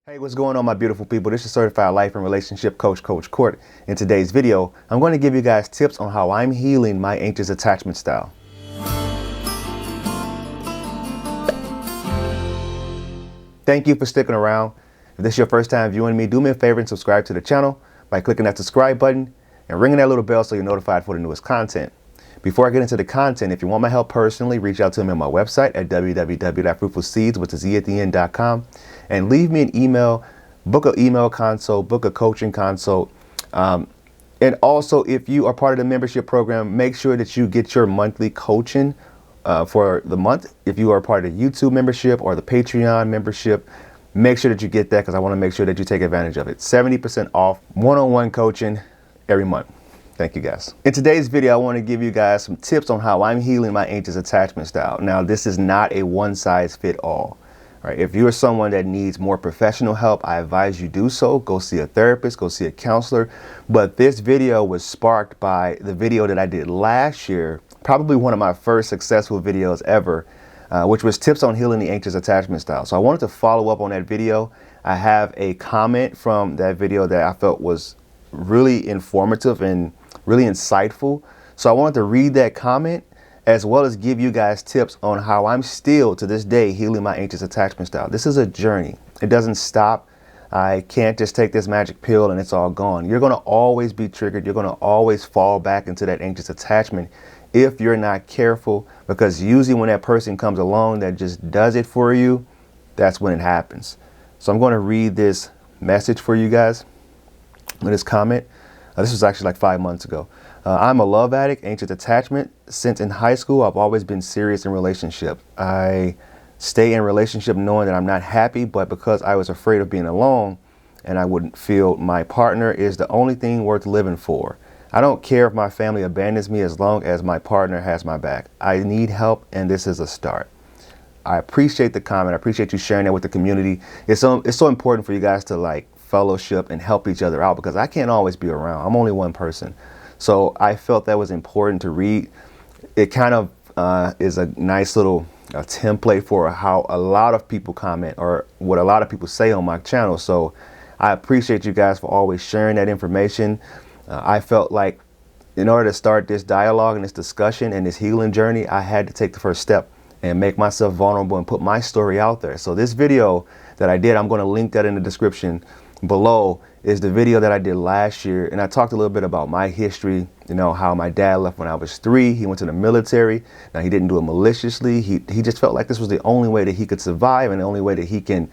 Hey, what's going on, my beautiful people? This is Certified Life and Relationship Coach, Coach Court. In today's video, I'm going to give you guys tips on how I'm healing my anxious attachment style. Thank you for sticking around. If this is your first time viewing me, do me a favor and subscribe to the channel by clicking that subscribe button and ringing that little bell so you're notified for the newest content. Before I get into the content, if you want my help personally, reach out to me on my website at www.fruitfulseeds.com and leave me an email, book an email consult, book a coaching consult. And also, if you are part of the membership program, make sure that you get your monthly coaching for the month. If you are part of the YouTube membership or the Patreon membership, make sure that you get that because I want to make sure that you take advantage of it. 70% off one-on-one coaching every month. Thank you guys. In today's video, I want to give you guys some tips on how I'm healing my anxious attachment style. Now, this is not a one-size-fits-all. Right? If you're someone that needs more professional help, I advise you do so. Go see a therapist, go see a counselor. But this video was sparked by the video that I did last year, probably one of my first successful videos ever, which was tips on healing the anxious attachment style. So I wanted to follow up on that video. I have a comment from that video that I felt was really informative and really insightful. So I wanted to read that comment as well as give you guys tips on how I'm still to this day healing my anxious attachment style. This is a journey. It doesn't stop. I can't just take this magic pill and it's all gone. You're going to always be triggered. You're going to always fall back into that anxious attachment if you're not careful, because usually when that person comes along that just does it for you, that's when it happens. So I'm going to read this message for you guys. This comment. This was actually like 5 months ago. I'm a love addict, anxious attachment. Since in high school, I've always been serious in relationship. I stay in relationship knowing that I'm not happy, but because I was afraid of being alone and I wouldn't feel my partner is the only thing worth living for. I don't care if my family abandons me as long as my partner has my back. I need help, and this is a start. I appreciate the comment. I appreciate you sharing that with the community. It's so important for you guys to like fellowship and help each other out because I can't always be around. I'm only one person. So I felt that was important to read. It kind of is a nice little template for how a lot of people comment or what a lot of people say on my channel. So I appreciate you guys for always sharing that information. I felt like in order to start this dialogue and this discussion and this healing journey, I had to take the first step and make myself vulnerable and put my story out there. So this video that I did, I'm going to link that in the description below, is the video that I did last year. And I talked a little bit about my history, you know, how my dad left when I was 3. He went to the military. Now, he didn't do it maliciously. He just felt like this was the only way that he could survive and the only way that he can,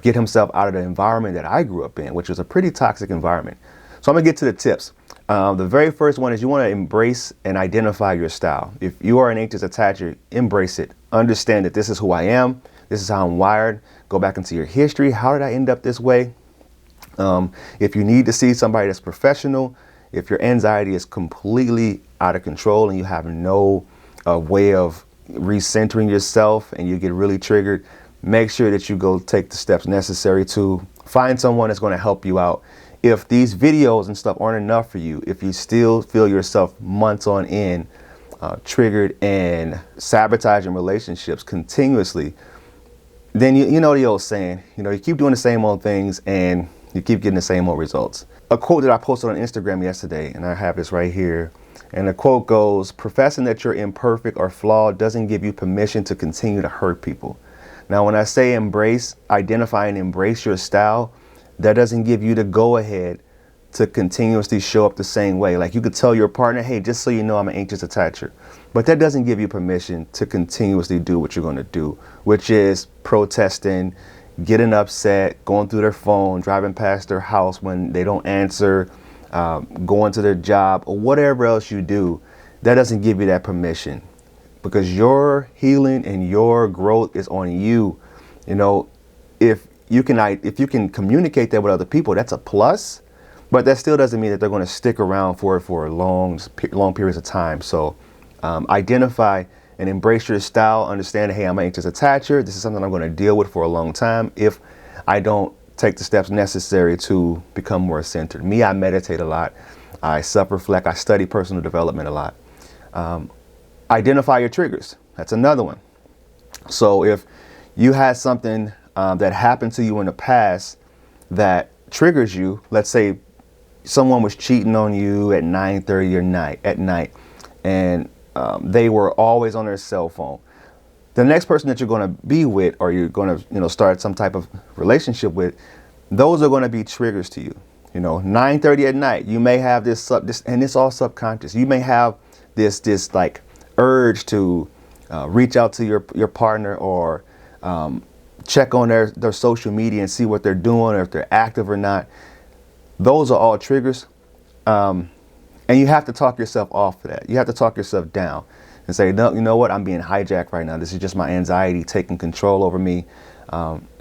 get himself out of the environment that I grew up in, which was a pretty toxic environment. So I'm gonna get to the tips. The very first one is you want to embrace and identify your style. If you are an anxious attacher, embrace it. Understand that this is who I am. This is how I'm wired. Go back into your history. How did I end up this way? If you need to see somebody that's professional, if your anxiety is completely out of control and you have no way of recentering yourself and you get really triggered, make sure that you go take the steps necessary to find someone that's going to help you out. If these videos and stuff aren't enough for you, if you still feel yourself months on end triggered and sabotaging relationships continuously, then you know the old saying, you keep doing the same old things and you keep getting the same old results. A quote that I posted on Instagram yesterday, and I have this right here, and the quote goes, "Professing that you're imperfect or flawed doesn't give you permission to continue to hurt people." Now, when I say embrace, identify and embrace your style, that doesn't give you the go-ahead to continuously show up the same way. Like you could tell your partner, hey, just so you know, I'm an anxious attacher. But that doesn't give you permission to continuously do what you're going to do, which is protesting, getting upset, going through their phone, driving past their house when they don't answer, going to their job, or whatever else you do. That doesn't give you that permission, because your healing and your growth is on you. If you can communicate that with other people, that's a plus, but that still doesn't mean that they're going to stick around for long periods of time. So identify and embrace your style. Understand, hey, I'm an anxious attacher. This is something I'm going to deal with for a long time if I don't take the steps necessary to become more centered. Me, I meditate a lot. I self-reflect. I study personal development a lot. Identify your triggers. That's another one. So if you had something that happened to you in the past that triggers you. Let's say someone was cheating on you at 9:30 at night, and they were always on their cell phone. The next person that you're going to be with, or you're going to, start some type of relationship with, those are going to be triggers to you. 9:30 at night, you may have this, and it's all subconscious. You may have this like urge to reach out to your partner, or check on their social media and see what they're doing, or if they're active or not. Those are all triggers. And you have to talk yourself off of that. You have to talk yourself down and say, no, you know what? I'm being hijacked right now. This is just my anxiety taking control over me.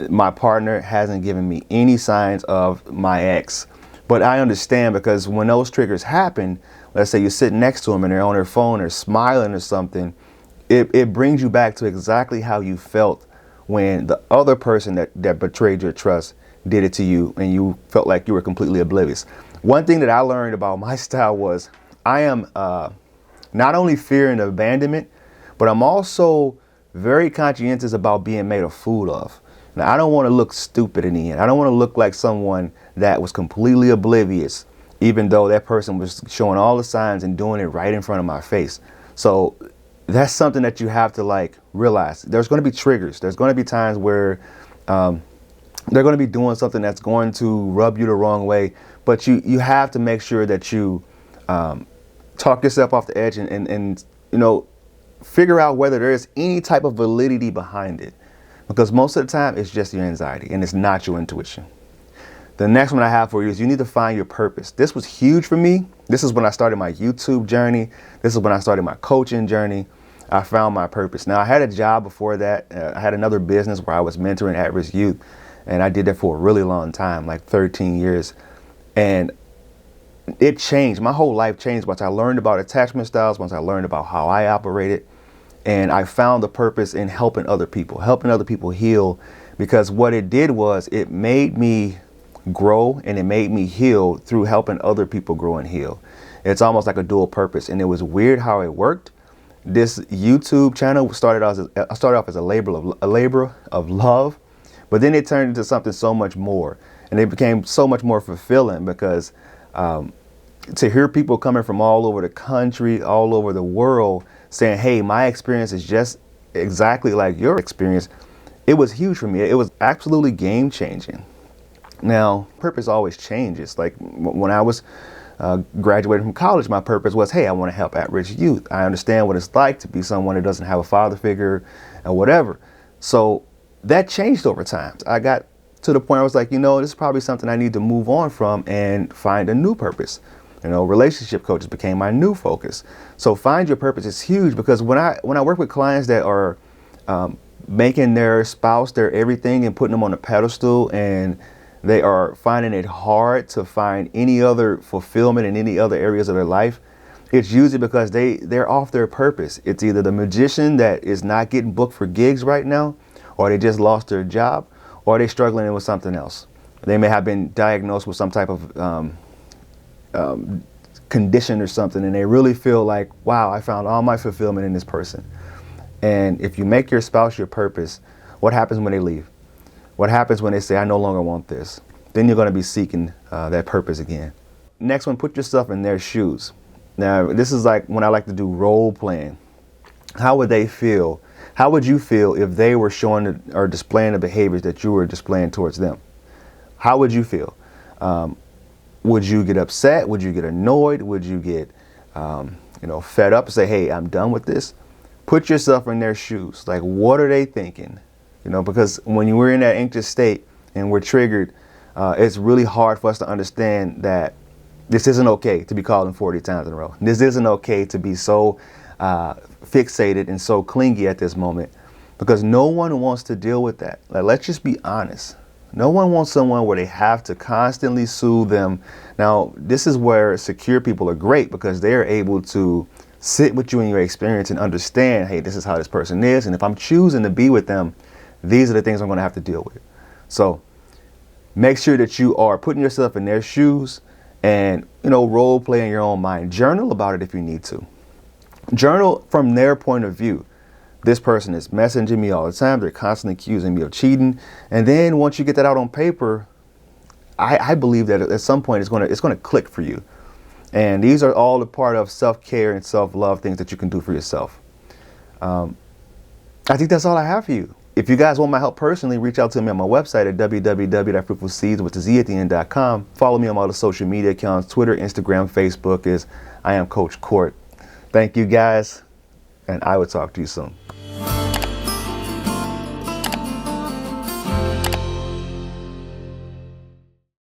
My partner hasn't given me any signs of my ex. But I understand, because when those triggers happen, let's say you're sitting next to them and they're on their phone or smiling or something, it brings you back to exactly how you felt when the other person that betrayed your trust did it to you, and you felt like you were completely oblivious. One thing that I learned about my style was I am not only fearing abandonment, but I'm also very conscientious about being made a fool of. Now, I don't want to look stupid in the end. I don't want to look like someone that was completely oblivious, even though that person was showing all the signs and doing it right in front of my face. So that's something that you have to realize. There's going to be triggers. There's going to be times where they're going to be doing something that's going to rub you the wrong way. But you have to make sure that you talk yourself off the edge and figure out whether there is any type of validity behind it. Because most of the time, it's just your anxiety and it's not your intuition. The next one I have for you is you need to find your purpose. This was huge for me. This is when I started my YouTube journey. This is when I started my coaching journey. I found my purpose. Now, I had a job before that. I had another business where I was mentoring at-risk youth. And I did that for a really long time, like 13 years. And it changed. My whole life changed once I learned about attachment styles, once I learned about how I operated. And I found the purpose in helping other people heal, because what it did was it made me grow and it made me heal through helping other people grow and heal. It's almost like a dual purpose. And it was weird how it worked. This YouTube channel started off as a labor of love, but then it turned into something so much more. And it became so much more fulfilling, because to hear people coming from all over the country, all over the world, saying, hey, my experience is just exactly like your experience, it was huge for me. It was absolutely game changing. Now, purpose always changes. Like when I was graduating from college, my purpose was, hey, I want to help at-risk youth. I understand what it's like to be someone that doesn't have a father figure and whatever. So that changed over time. I got to the point where I was like, this is probably something I need to move on from and find a new purpose. Relationship coaches became my new focus. So find your purpose is huge, because when I work with clients that are making their spouse their everything and putting them on a pedestal, and they are finding it hard to find any other fulfillment in any other areas of their life, it's usually because they're off their purpose. It's either the magician that is not getting booked for gigs right now, or they just lost their job, or they're struggling with something else. They may have been diagnosed with some type of condition or something, and they really feel like, wow, I found all my fulfillment in this person. And if you make your spouse your purpose, what happens when they leave? What happens when they say, I no longer want this? Then you're going to be seeking that purpose again. Next one, put yourself in their shoes. Now, this is like when I like to do role playing. How would they feel? How would you feel if they were showing or displaying the behaviors that you were displaying towards them? How would you feel? Would you get upset? Would you get annoyed? Would you get, fed up and say, hey, I'm done with this? Put yourself in their shoes. Like, what are they thinking? Because when we're in that anxious state and we're triggered, it's really hard for us to understand that this isn't okay to be calling 40 times in a row. This isn't okay to be so fixated and so clingy at this moment, because no one wants to deal with that. Like, let's just be honest. No one wants someone where they have to constantly soothe them. Now, this is where secure people are great, because they're able to sit with you in your experience and understand, hey, this is how this person is. And if I'm choosing to be with them, these are the things I'm going to have to deal with. So make sure that you are putting yourself in their shoes and, role play in your own mind. Journal about it if you need to. Journal from their point of view. This person is messaging me all the time. They're constantly accusing me of cheating. And then once you get that out on paper, I believe that at some point it's gonna click for you. And these are all a part of self-care and self-love, things that you can do for yourself. I think that's all I have for you. If you guys want my help personally, reach out to me on my website at www.fruitfulseeds.com. Follow me on all the social media accounts, Twitter, Instagram, Facebook is I am Coach Court. Thank you guys, and I will talk to you soon.